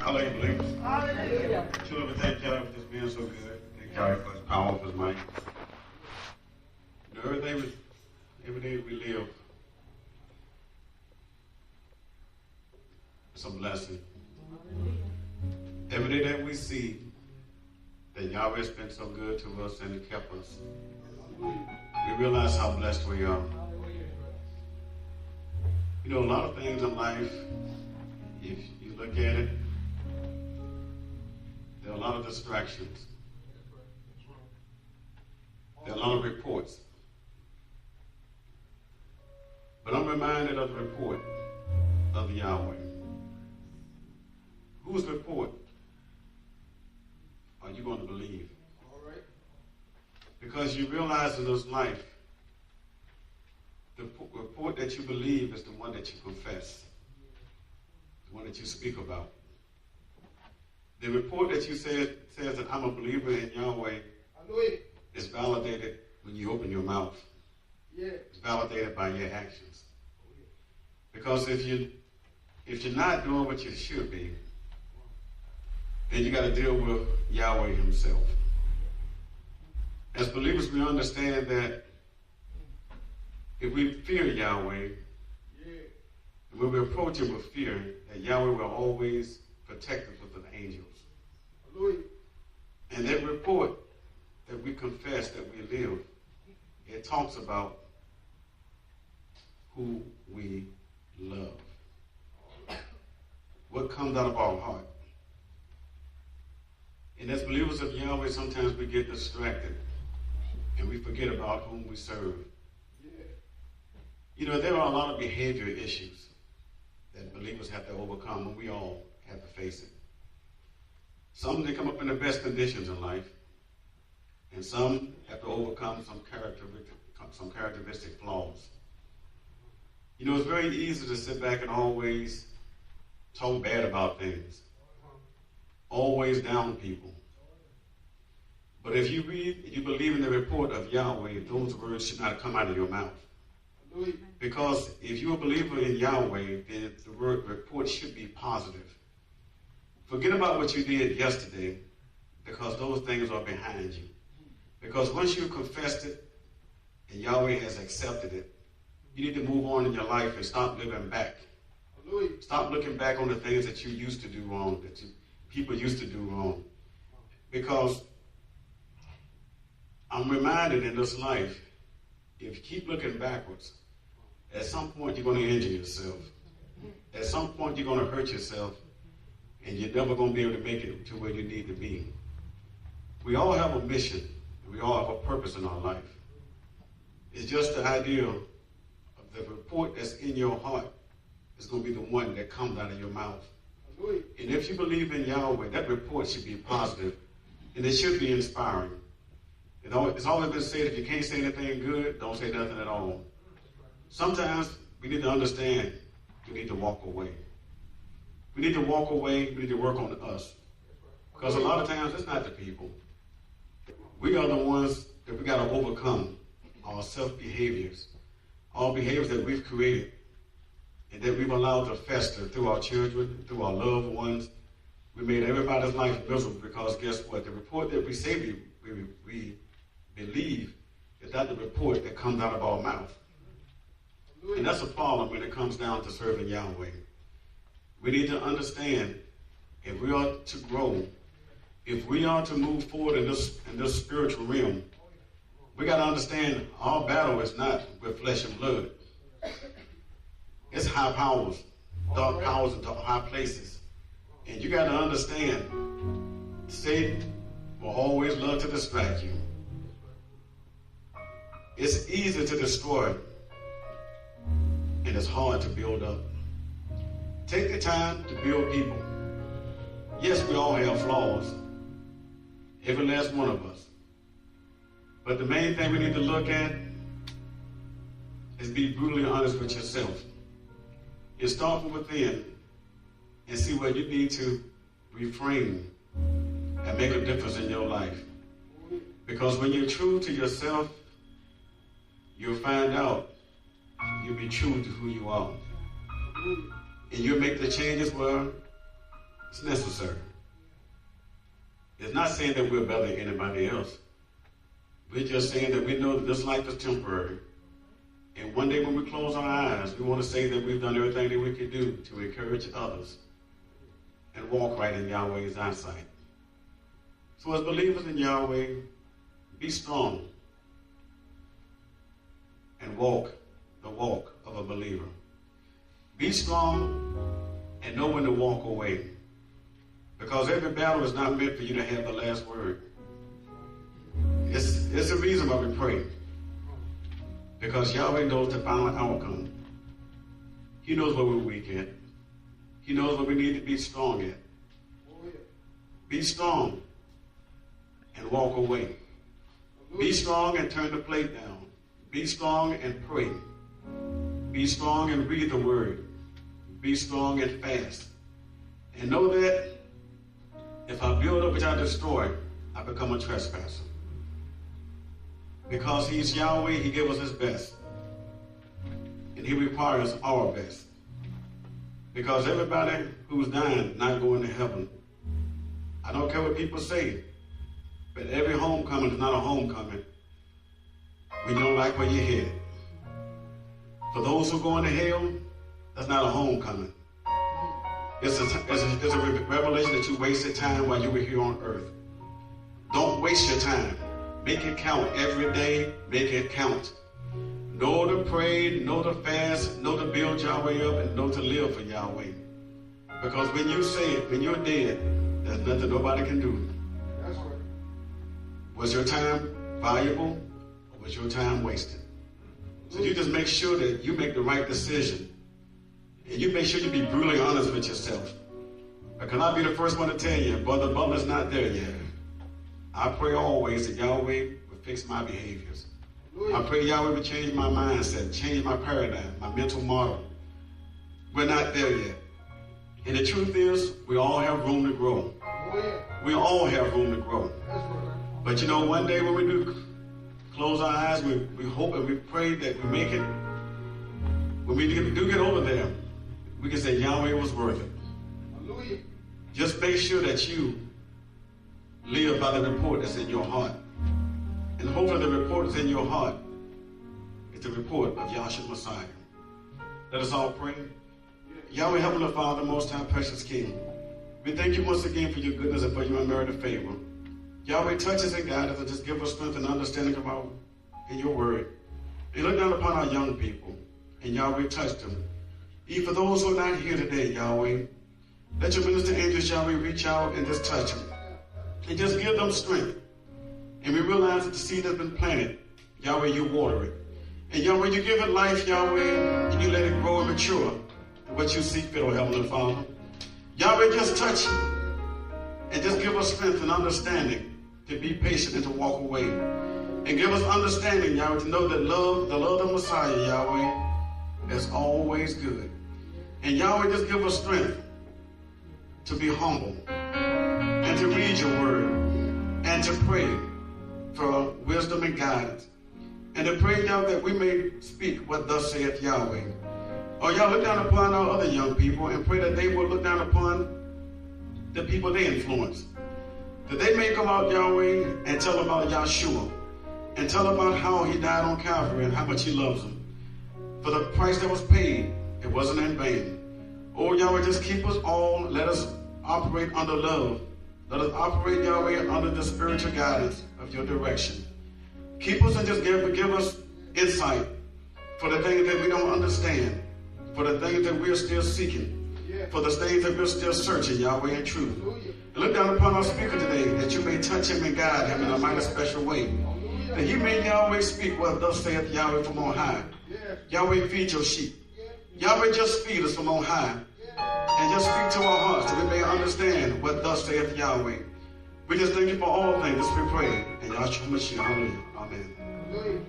Hallelujah, believers. Hallelujah. Children, thank God for just being so good. Thank God for his power, for his might. You know, every day we live, it's a blessing. Every day that we see that Yahweh has been so good to us and he kept us, we realize how blessed we are. You know, a lot of things in life, if you look at it, there are a lot of distractions. There are a lot of reports. But I'm reminded of the report of Yahweh. Whose report are you going to believe? All right. Because you realize in this life, the report that you believe is the one that you confess, the one that you speak about. The report that you says that I'm a believer in Yahweh is validated when you open your mouth. Yeah. It's validated by your actions. Because if you're not doing what you should be, then you got to deal with Yahweh himself. As believers, we understand that if we fear Yahweh, and when we approach him with fear, that Yahweh will always protect us with the angels. Hallelujah. And that report that we confess that we live, it talks about who we love. What comes out of our heart. And as believers of Yahweh, sometimes we get distracted and we forget about whom we serve. Yeah. You know, there are a lot of behavior issues that believers have to overcome, and we all have to face it. Some, they come up in the best conditions in life, and some have to overcome some characteristic flaws. You know, it's very easy to sit back and always talk bad about things, always down people. But if you read, if you believe in the report of Yahweh, those words should not come out of your mouth. Because if you're a believer in Yahweh, then the word report should be positive. Forget about what you did yesterday, because those things are behind you. Because once you've confessed it and Yahweh has accepted it, you need to move on in your life and stop living back. Stop looking back on the things that you used to do wrong, that people used to do wrong. Because I'm reminded in this life, if you keep looking backwards, at some point you're going to injure yourself. At some point you're going to hurt yourself, and you're never going to be able to make it to where you need to be. We all have a mission, and we all have a purpose in our life. It's just the idea of the report that's in your heart is going to be the one that comes out of your mouth. And if you believe in Yahweh, that report should be positive, and it should be inspiring. It's always been said, if you can't say anything good, don't say nothing at all. Sometimes we need to understand we need to walk away. We need to walk away. We need to work on us. Because a lot of times it's not the people. We are the ones that we got to overcome our self-behaviors, all behaviors that we've created and that we've allowed to fester through our children, through our loved ones. We made everybody's life miserable because guess what? The report that we say we believe is not the report that comes out of our mouth. And that's a problem when it comes down to serving Yahweh. We need to understand if we are to grow, if we are to move forward in this spiritual realm, we got to understand our battle is not with flesh and blood. It's high powers, dark powers into high places. And you got to understand, Satan will always love to distract you. It's easy to destroy, and it's hard to build up. Take the time to build people. Yes, we all have flaws, every last one of us. But the main thing we need to look at is be brutally honest with yourself. You start from within and see where you need to refrain and make a difference in your life. Because when you're true to yourself, you'll find out you'll be true to who you are. And you'll make the changes where It's necessary. It's not saying that we're better than anybody else. We're just saying that we know that this life is temporary. And one day when we close our eyes, we want to say that we've done everything that we can do to encourage others and walk right in Yahweh's eyesight. So as believers in Yahweh, be strong and walk the walk of a believer. Be strong and know when to walk away. Because every battle is not meant for you to have the last word. It's the reason why we pray. Because Yahweh knows the final outcome. He knows what we're weak at. He knows what we need to be strong at. Be strong and walk away. Be strong and turn the plate down. Be strong and pray. Be strong and read the word. Be strong and fast. And know that if I build up which I destroy, I become a trespasser. Because he's Yahweh, he gives us his best. And he requires our best. Because everybody who's dying not going to heaven. I don't care what people say, but every homecoming is not a homecoming when you don't like where you're headed. For those who are going to hell, that's not a homecoming. It's a revelation that you wasted time while you were here on earth. Don't waste your time. Make it count every day. Make it count. Know to pray, know to fast, know to build Yahweh up, and know to live for Yahweh. Because when you say it, when you're dead, there's nothing nobody can do. That's right. Was your time valuable or was your time wasted? So you just make sure that you make the right decision. And you make sure you be brutally honest with yourself. Because I'll be the first one to tell you, Brother Butler's not there yet. I pray always that Yahweh will fix my behaviors. I pray Yahweh will change my mindset, change my paradigm, my mental model. We're not there yet. And the truth is, we all have room to grow. We all have room to grow. But you know, one day when we do close our eyes, we hope and we pray that we make it. When we do get over there, we can say Yahweh was worth it. Hallelujah. Just make sure that you live by the report that's in your heart. And hopefully the report that's in your heart is the report of Yahshua Messiah. Let us all pray. Yahweh, Heavenly Father, Most High, Precious King, we thank you once again for your goodness and for your unmerited favor. Yahweh, touch us and guide us and just give us strength and understanding about in your word. And look down upon our young people. And Yahweh, touch them. Even for those who are not here today, Yahweh, let your minister angels, Yahweh, reach out and just touch them. And just give them strength. And we realize that the seed has been planted. Yahweh, you water it. And Yahweh, you give it life, Yahweh, and you let it grow and mature. What you see fit, oh Heavenly Father. Yahweh, just touch it. And just give us strength and understanding to be patient and to walk away. And give us understanding, Yahweh, to know that the love of Messiah, Yahweh, is always good. And Yahweh, just give us strength to be humble and to read your word and to pray for wisdom and guidance. And to pray, Yahweh, that we may speak what thus saith Yahweh. Or y'all look down upon our other young people and pray that they will look down upon the people they influence. That they may come out, Yahweh, and tell about Yahshua. And tell about how he died on Calvary and how much he loves them. For the price that was paid, it wasn't in vain. Oh, Yahweh, just keep us all. Let us operate under love. Let us operate, Yahweh, under the spiritual guidance of your direction. Keep us and just give us insight for the things that we don't understand. For the things that we're still seeking. For the things that we're still searching, Yahweh, in truth. And look down upon our speaker today, that you may touch him and guide him in a mighty special way. That he may, Yahweh, speak what thus saith Yahweh from on high. Yahweh, feed your sheep. Yahweh, just feed us from on high. And just speak to our hearts that we may understand what thus saith Yahweh. We just thank you for all things. This we pray. In Yahshua Mashiach. Hallelujah. Amen.